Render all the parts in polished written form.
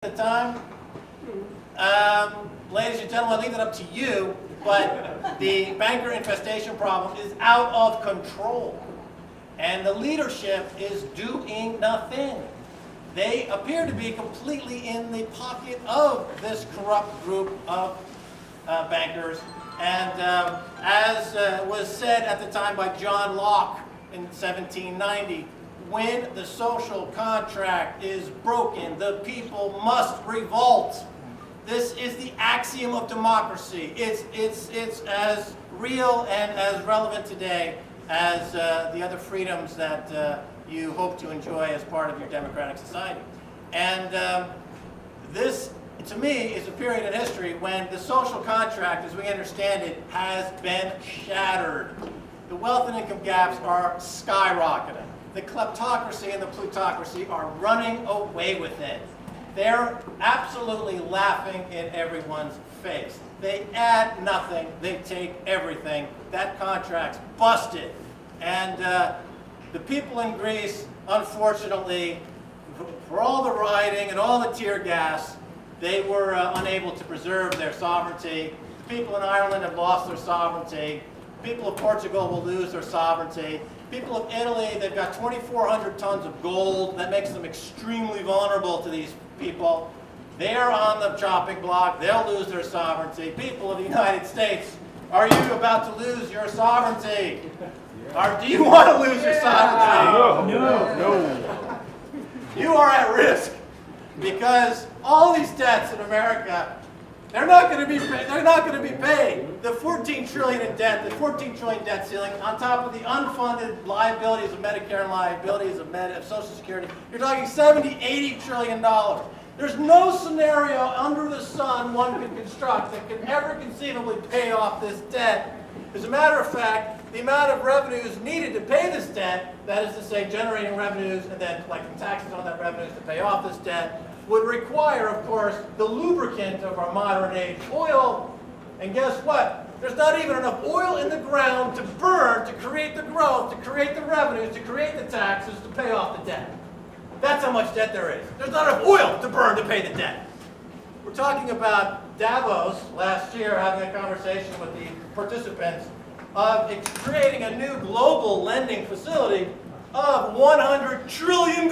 the time. Ladies and gentlemen, I leave it up to you, but the banker infestation problem is out of control. And the leadership is doing nothing. They appear to be completely in the pocket of this corrupt group of bankers. And as was said at the time by John Locke in 1790, when the social contract is broken, the people must revolt. This is the axiom of democracy. It's as real and as relevant today as the other freedoms that you hope to enjoy as part of your democratic society. And this, to me, is a period in history when the social contract, as we understand it, has been shattered. The wealth and income gaps are skyrocketing. The kleptocracy and the plutocracy are running away with it. They're absolutely laughing in everyone's face. They add nothing, they take everything. That contract's busted. And the people in Greece, unfortunately, for all the rioting and all the tear gas, they were unable to preserve their sovereignty. The people in Ireland have lost their sovereignty. The people of Portugal will lose their sovereignty. People of Italy, they've got 2,400 tons of gold. That makes them extremely vulnerable to these people. They're on the chopping block. They'll lose their sovereignty. People of the United States, are you about to lose your sovereignty? Or do you want to lose your sovereignty? No. You are at risk because all these debts in America, they're not going to be paid. The 14 trillion in debt, the 14 trillion debt ceiling, on top of the unfunded liabilities of Medicare and liabilities of Social Security, you're talking 70, 80 trillion dollars. There's no scenario under the sun one could construct that could ever conceivably pay off this debt. As a matter of fact, the amount of revenues needed to pay this debt, that is to say generating revenues and then collecting taxes on that revenues to pay off this debt, would require, of course, the lubricant of our modern age, oil. And guess what? There's not even enough oil in the ground to burn, to create the growth, to create the revenues, to create the taxes, to pay off the debt. That's how much debt there is. There's not enough oil to burn to pay the debt. We're talking about Davos last year having a conversation with the participants of creating a new global lending facility of $100 trillion.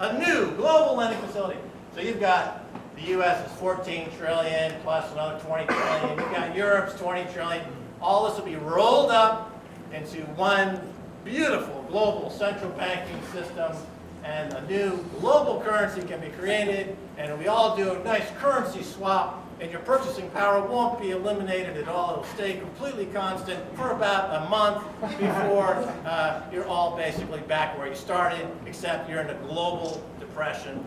A new global lending facility. So you've got the U.S. is 14 trillion plus another 20 trillion. You've got Europe's 20 trillion. All this will be rolled up into one beautiful global central banking system, and a new global currency can be created, and we all do a nice currency swap, and your purchasing power won't be eliminated at all. It'll stay completely constant for about a month before you're all basically back where you started, except you're in a global depression,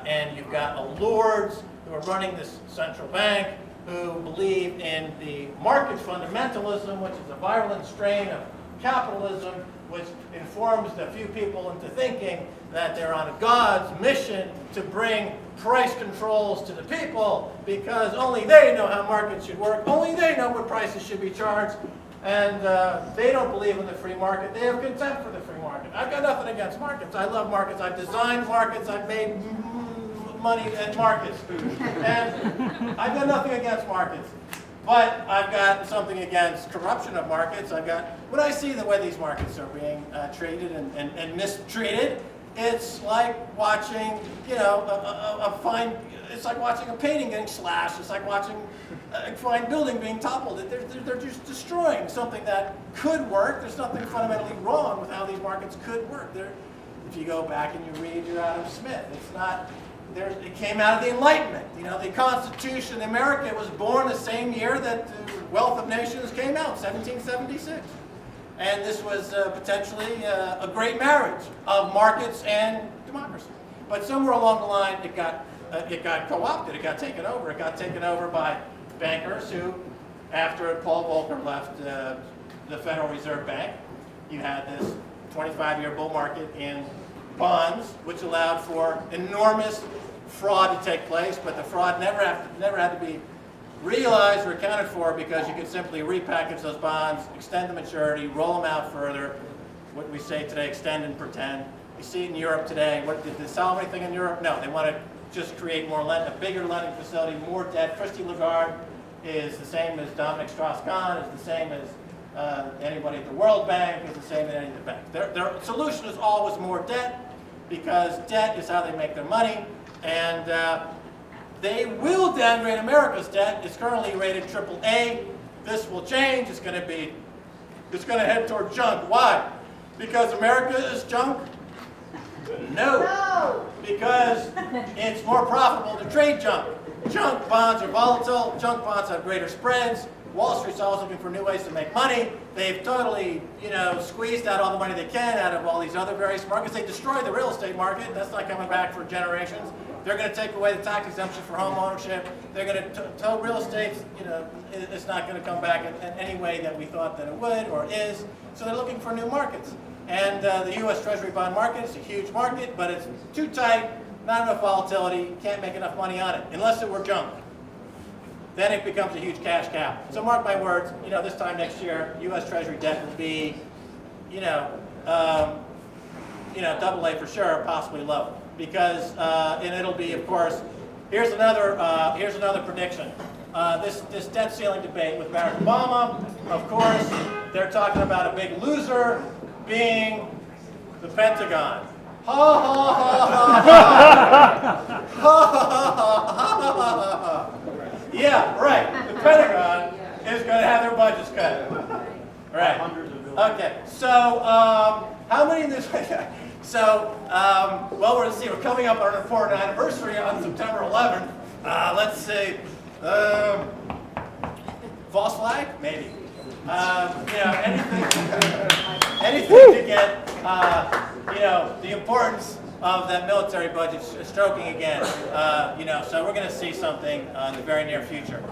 and you've got lords who are running this central bank who believe in the market fundamentalism, which is a virulent strain of capitalism, which informs the few people into thinking that they're on a God's mission to bring price controls to the people because only they know how markets should work, only they know what prices should be charged, and they don't believe in the free market. They have contempt for the free market. I've got nothing against markets. I love markets. I've designed markets. I've made money at markets. And I've got nothing against markets. But I've got something against corruption of markets. When I see the way these markets are being treated and mistreated, it's like watching, it's like watching a painting getting slashed. It's like watching a fine building being toppled. They're just destroying something that could work. There's nothing fundamentally wrong with how these markets could work. If you go back and you read your Adam Smith, it's not. It came out of the Enlightenment. The Constitution in America was born the same year that the Wealth of Nations came out, 1776. And this was potentially a great marriage of markets and democracy. But somewhere along the line, it got co-opted. It got taken over. It got taken over by bankers who, after Paul Volcker left the Federal Reserve Bank, you had this 25-year bull market in bonds, which allowed for enormous fraud to take place, but the fraud never had to be realized or accounted for because you could simply repackage those bonds, extend the maturity, roll them out further, what we say today, extend and pretend. You see it in Europe today. Did they solve anything in Europe? No, they want to just create more a bigger lending facility, more debt. Christine Lagarde is the same as Dominic Strauss-Kahn, is the same as anybody at the World Bank, is the same as any of the banks. Their solution is always more debt, because debt is how they make their money, and they will downgrade America's debt. It's currently rated AAA. This will change. It's going to head toward junk. Why? Because America is junk? No. Because it's more profitable to trade junk. Junk bonds are volatile. Junk bonds have greater spreads. Wall Street's always looking for new ways to make money. They've totally, squeezed out all the money they can out of all these other various markets. They destroyed the real estate market. That's not coming back for generations. They're going to take away the tax exemption for home ownership. They're going to tow real estate. It's not going to come back in any way that we thought that it would or is. So they're looking for new markets. And the U.S. Treasury bond market is a huge market, but it's too tight, not enough volatility, can't make enough money on it, unless it were junk. Then it becomes a huge cash cow. So mark my words, this time next year, U.S. Treasury debt will be, AA for sure, possibly low. Because, and it'll be, of course, here's another prediction. This debt ceiling debate with Barack Obama, of course, they're talking about a big loser being the Pentagon. Ha ha ha ha ha ha. Yeah, right. The Pentagon is going to have their budgets cut. Right. Okay. So, how many in this? So, well, we're see. We're coming up on an important anniversary on September 11th. Let's see. False flag, maybe. Anything to get, the importance of that military budget stroking again. So we're going to see something in the very near future.